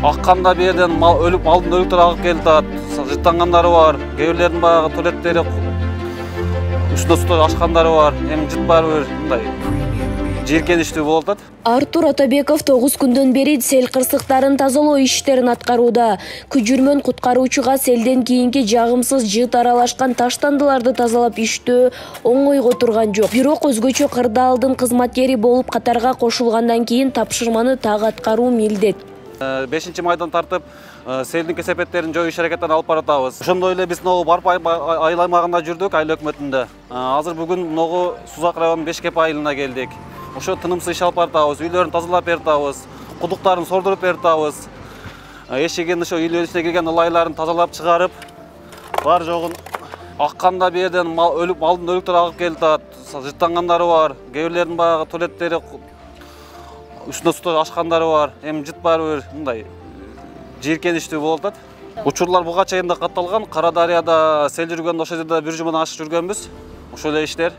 Акканда бул жерден малдын өлүктөрү агып келип атат. Жыттангандары бар. Кээ бирлердин баягы туалеттери үстүнө суу ашкандары бар. Эми жыт баары бир мындай жийиркеничтүү болуп атат. Артур Атабеков 9 күндөн бери сел кырсыктарын тазалоо иштерин аткарууда. Күжүрмөн куткаруучуга селден кийинки жагымсыз жыт аралашкан таштандыларды тазалап иштөө оңойго турган жок. Бирок өзгөчө кырдаалдын кызматкери болуп катарга кошулгандан кийин тапшырманы так аткаруу милдет. 5-майдан тартып селдин кесепеттерин жоюу иш-аракетин алып баратабыз. Ошондой эле биз ногу Барп айыл аймагында жүрдүк, айыл өкмөтүндө. Азыр бүгүн ногу Сузак районунун Бешкеп айылына келдик. Ошо тынымсыз иш алып баратабыз, үйлөрүн тазалап бератабыз, кудуктарын сордуруп бератабыз. Эшигин ошо үйлөрүн ичине кирген ылайларын тазалап чыгарып, бар жогун акканда бул жерден малдын өлүктөрү агып келип атат. Жыттангандары бар, кээ бирлердин баягы туалеттери үстүнө суу ашкандары бар. Эми жыт баары бир мындай жийиркеничтүү болуп атат. Учурлар буга чейин да катталган. Кара Дарыяда сел жүргөндө ошол жерде бир жумадан ашык жүргөнбүз. Ошол эле иштер.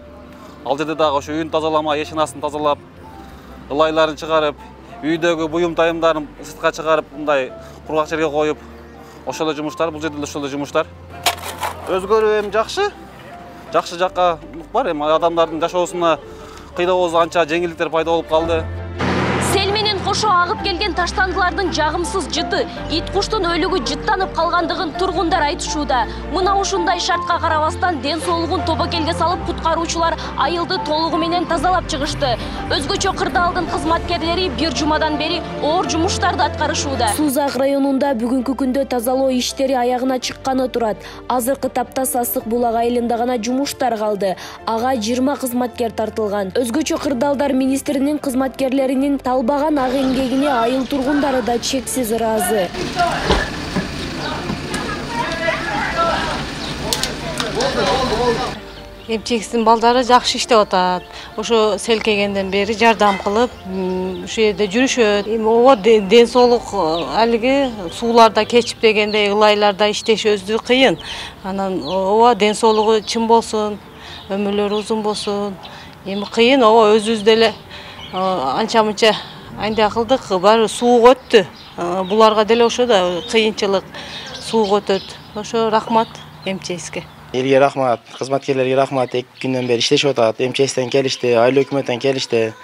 Ал жерде дагы ошо үйүн тазаламай, эшин астын тазалап, ылайларын чыгарып, үйдөгү буюм тайымдарын сыртка чыгарып, мындай кургак жерге коюп, ошол эле жумуштар, бул жерде ошол эле жумуштар. Өзгөрүү эми жакшы. Жакшы жакка бар. Эми адамдардын жашоосуна кыйдоосу анча жеңилдиктер пайда болуп калды. Сел менен кошо агып келген таштандылардын жагымсыз жыты, ит куштун өлүгү жыттанып калгандыгын тургундар айтышууда. Мына ушундай шартка карабастан ден соолугун тобокелге салып куткаруучулар айылды толугу менен тазалап чыгышты. Өзгөчө кырдаалдын кызматкерлери бир жумадан бери оор жумуштарды аткарышууда. Сузак районунда бүгүнкү күндө тазалоо иштери аягына чыкканы турат. Азыркы тапта Сасык булак айылында гана жумуштар калды. Ага 20 кызматкер тартылган. Өзгөчө кырдаалдар министринин кызматкерлеринин талбаган ак эмгегине айыл тургундары да чексиз ыраазы. Эмчегиздин балдары жакшы иштеп атат. Ошо сел келгенден бери жардам кылып, ушул жерде жүрүшөт. Эми ооба ден соолук алиги сууларда кечип дегенде ылайларда иштешибиз кыйын. Анан ооба ден соолугу чын болсун, өмүрлөрү узун болсун. Эми кыйын, ооба өзүбүз деле анча-мынча айында кылдык, баары сууга өттү. Буларга деле ошо да кыйынчылык сууга өтөт. Ошо рахмат МЧСке. Элге рахмат, кызматкерлерге рахмат. 2 күндөн бери иштешип атат. МЧСтен келишти, айыл өкмөттөн келишти.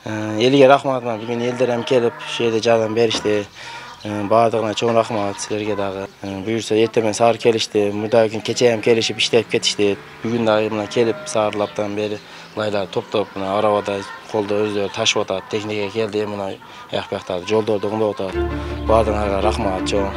Элге рахмат, бүгүн элдер эм келип, ошол жерде жардам беришти. Баардыгына чоң рахмат, силерге дагы. Буюрса эртең менен саар келишти, мурда күн кече эм келишип иштеп кетишти. Бүгүн дагы мына келип саарлаптан бери лайлар топтоп, мына арабада колдо өздөрү ташып атат. Техника келди, мына аяк-бактарды жолдорду оңдоп атат. Баардыгына рахмат чоң.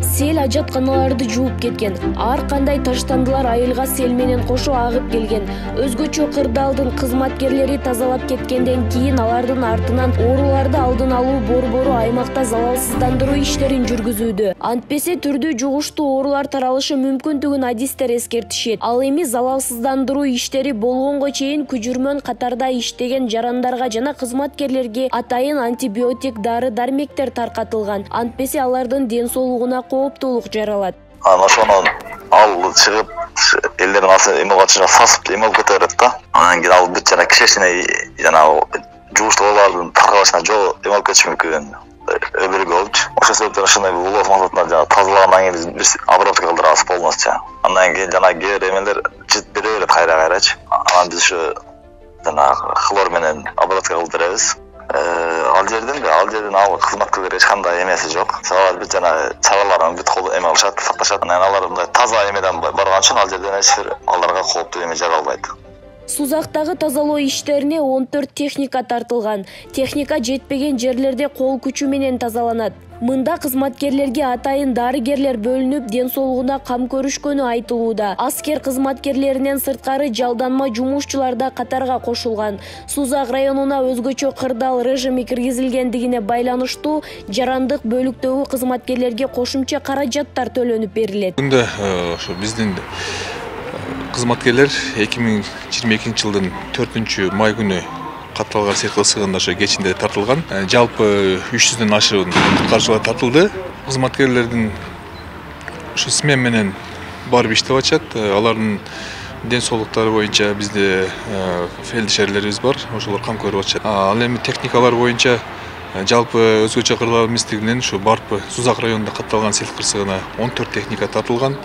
Сел ажатканаларды жууп кеткен. Ар кандай таштандылар айылга сел менен кошо агып келген. Өзгөчө кырдаалдын кызматкерлери тазалап кеткенден кийин алардын артынан ооруларды алдын алуу борбору аймакта залалсыздандыруу иштерин жүргүзүүдө. Антпесе түрдүү жугуштуу оорулар таралышы мүмкүндүгүн адистер эскертишет. Ал эми залалсыздандыруу иштери болгонго чейин күжүрмөн катарда иштеген жарандарга жана кызматкерлерге атайын антибиотик дары-дармектер таркатылган. Антпесе алардын ден соолугуна кооптуулук жаралат. Ошону ал чыгып, элдердин асы эме катышына сасып эме алып кете берет да. Анан кийин ал бүт жана кишесине жана жугуштуу оорулардын таркалышына жол эме алып кетиши мүмкүн. Өбөлгө болчу. Ошол себептен ошондой улуу максатында жана тазалагандан кийин биз обработка кылдырабыз полностью. Андан кийин жана кээ эмелер жыт бере берет кайра-кайрачы. Анан биз ошо жана хлор менен обработка кылдырабыз. Ал жерден ал кызматкерлер эч кандай эмеси жок. Сабат бүт жана чараларын бүт кол эме алышат, сакташат. Анан алар мындай таза эмеден барган үчүн ал жерден эч бир аларга кооптуу эме жаралбайт. Сузактагы тазалоо иштерине 14 техника тартылган. Техника жетпеген жерлерде кол күчү менен тазаланат. Мында кызматкерлерге атайын дарыгерлер бөлүнүп, ден соолугуна кам көрүшкөнү айтылууда. Аскер кызматкерлеринен сырткары жалданма жумушчулар да катарга кошулган. Сузак районуна өзгөчө кырдаал режими киргизилгендигине байланыштуу жарандык бөлүктөгү кызматкерлерге кошумча каражаттар төлөнүп берилет. Бүгүндө ошо биздин кызматкерлер 2022 жылдын 4-май күнү катталган сел кырсыгында ошо кечинде тартылган. Жалпы 300дөн ашык куткаруучулар тартылды. Кызматкерлердин ошо смен менен барып иштеп атышат. Алардын ден соолуктары боюнча бизде фельдшерлерибиз бар, ошолор кам көрүп атышат. Ал эми техникалар боюнча Жалпы өзгөчө кырлар эместигинен ушу Барпы Сузак районунда катталган сел кырсыгына 14 техника тартылган.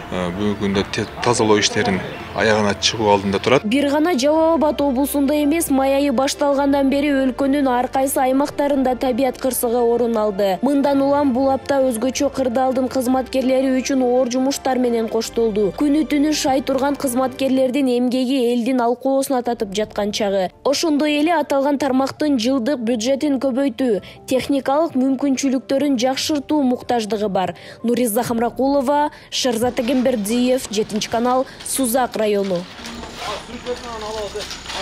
Бүгүнкү күндө тазалоо иштерин аягына чыгуу алдында турат. Бир гана Жалал Абад облусунда эмес, май айы башталгандан бери өлкөнүн ар кайсы аймактарында табият кырсыгы орун алды. Мындан улам бул апта өзгөчө кырдаалдын кызматкерлери үчүн оор жумуштар менен коштолду. Күнү түнү шай турган кызматкерлердин эмгеги элдин алкоосуна татып жаткан чагы. Ошондой эле аталган тармактын жылдык бюджетин көбөйтүү, техникалык мүмкүнчүлүктөрүн жакшыртуу муктаждыгы бар. Нуриза Хамракулова, Шерзат Бердиев, 7 канал, Сузак району.